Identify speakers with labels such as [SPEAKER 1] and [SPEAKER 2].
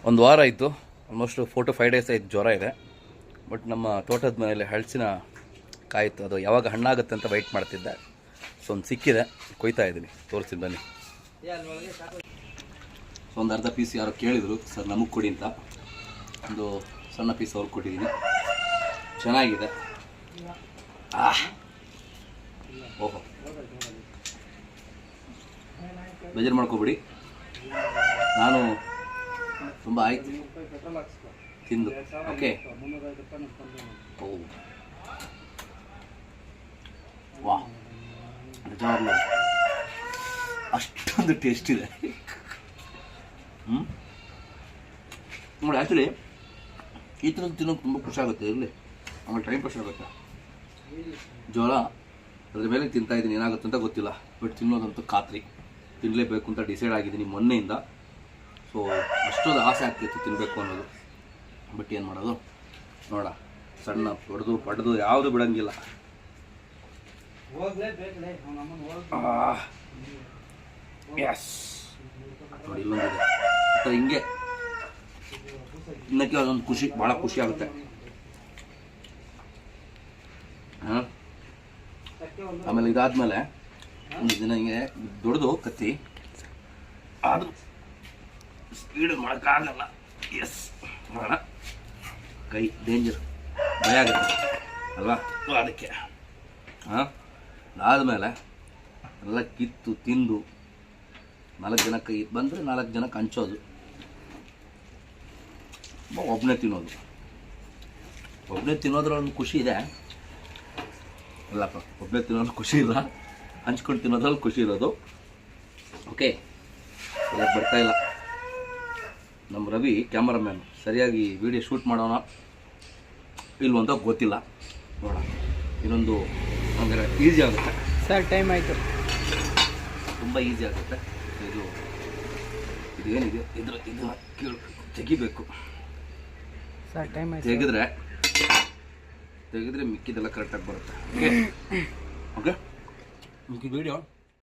[SPEAKER 1] ಒಂದು ವಾರ ಆಯಿತು, ಆಲ್ಮೋಸ್ಟ್ 4 to 5 days ಆಯಿತು ಜ್ವರ ಇದೆ. ಬಟ್ ನಮ್ಮ ತೋಟದ ಮನೆಯಲ್ಲಿ ಹಲಸಿನ ಕಾಯಿತು, ಅದು ಯಾವಾಗ ಹಣ್ಣಾಗುತ್ತೆ ಅಂತ ವೆಯ್ಟ್ ಮಾಡ್ತಿದ್ದೆ. ಸೊ ಒಂದು ಸಿಕ್ಕಿದೆ, ಕೊಯ್ತಾ ಇದ್ದೀನಿ, ತೋರಿಸ್ತೀನಿ ಬನ್ನಿ. ಸೊ ಒಂದು ಅರ್ಧ ಪೀಸ್ ಯಾರೋ ಕೇಳಿದರು, ಸರ್ ನಮಗೆ ಕೊಡಿ ಅಂತ. ಒಂದು ಸಣ್ಣ ಪೀಸ್ ಅವ್ರಿಗೆ ಕೊಟ್ಟಿದ್ದೀನಿ. ಚೆನ್ನಾಗಿದೆ. ಓಹೋ, ಬೇಜಾರು ಮಾಡ್ಕೊಬಿಡಿ, ನಾನು ತುಂಬ ಆಯ್ತು ತಿಂದು. ಓಕೆ, ಓ ವಾ, ನಿಜವಾಗ್ಲೂ ಅಷ್ಟೊಂದು ಟೇಸ್ಟ್ ಇದೆ. ನೋಡಿ, ಆ್ಯಕ್ಚುಲಿ ಈ ಥರದ್ದು ತಿನ್ನೋದು ತುಂಬ ಖುಷಿ ಆಗುತ್ತೆ. ಇರಲಿ, ಆಮೇಲೆ ಟೈಮ್ ಪಾಸ್ ಆಗುತ್ತೆ. ಜ್ವರ ಅದ್ರ ಮೇಲೆ ತಿಂತಾಯಿದ್ದೀನಿ, ಏನಾಗುತ್ತೆ ಅಂತ ಗೊತ್ತಿಲ್ಲ. ಬಟ್ ತಿನ್ನೋದಂತೂ ಖಾತ್ರಿ, ತಿನ್ನಲೇಬೇಕು ಅಂತ ಡಿಸೈಡ್ ಆಗಿದ್ದೀನಿ ಮೊನ್ನೆಯಿಂದ. ಸೊ ಅಷ್ಟೊಂದು ಆಸೆ ಆಗ್ತಿತ್ತು ತಿನ್ನಬೇಕು ಅನ್ನೋದು. ಬಟ್ ಏನು ಮಾಡೋದು, ನೋಡ, ಸಣ್ಣ ಪಡೆದು ಯಾವುದು ಬಿಡೋಂಗಿಲ್ಲ. ಎಸ್, ನೋಡಿ ಇಲ್ಲೊಂದಿದೆ. ಹಿಂಗೆ ಇನ್ನಕ್ಕೆ ಅದೊಂದು ಖುಷಿ, ಭಾಳ ಖುಷಿ ಆಗುತ್ತೆ. ಆಮೇಲೆ ಇದಾದ್ಮೇಲೆ ಒಂದು ದಿನ ಹಿಂಗೆ ದೊಡ್ಡದು ಕತ್ತಿ, ಆದರೂ ಸ್ಪೀಡ್ ಮಾಡೋಕ್ಕಾಗಲ್ಲ. ಎಸ್, ಮಾಡೋಣ. ಕೈ ಡೇಂಜರ್, ಭಯ ಆಗುತ್ತೆ ಅಲ್ವಾ, ಅದಕ್ಕೆ. ಅದಾದಮೇಲೆ ಎಲ್ಲ ಕಿತ್ತು ತಿಂದು 4 ಜನಕ್ಕೆ ಬಂದರೆ 4 ಜನಕ್ಕೆ ಹಂಚೋದು, ಒಬ್ಬನೇ ತಿನ್ನೋದು. ಒಬ್ಬನೇ ತಿನ್ನೋದ್ರಲ್ಲಿ ಖುಷಿ ಇದೆ ಅಲ್ಲಪ್ಪ, ಒಬ್ಬನೇ ತಿನ್ನೋದು ಖುಷಿ ಇಲ್ಲ, ಹಂಚ್ಕೊಂಡು ತಿನ್ನೋದ್ರಲ್ಲಿ ಖುಷಿ ಇರೋದು. ಓಕೆ, ಇವತ್ತು ಬರ್ತಾಯಿಲ್ಲ ನಮ್ಮ ರವಿ ಕ್ಯಾಮರಾಮ್ಯಾನ್, ಸರಿಯಾಗಿ ವಿಡಿಯೋ ಶೂಟ್ ಮಾಡೋಣ ಇಲ್ವಂತ ಗೊತ್ತಿಲ್ಲ. ನೋಡೋಣ, ಇನ್ನೊಂದು ಅಂದರೆ ಈಸಿ ಆಗುತ್ತೆ
[SPEAKER 2] ಸರ್. ಟೈಮ್ ಆಯಿತು,
[SPEAKER 1] ತುಂಬ ಈಸಿ ಆಗುತ್ತೆ. ಇದು ಏನಿದೆ ಇದನ್ನು ತೆಗಿಬೇಕು
[SPEAKER 2] ಸರ್. ಟೈಮ್ ಆಯಿತು,
[SPEAKER 1] ತೆಗೆದ್ರೆ ಮಿಕ್ಕಿದೆಲ್ಲ ಕರೆಕ್ಟಾಗಿ ಬರುತ್ತೆ. ಓಕೆ ಓಕೆ, ಮಿಕ್ಕಿ ವಿಡಿಯೋ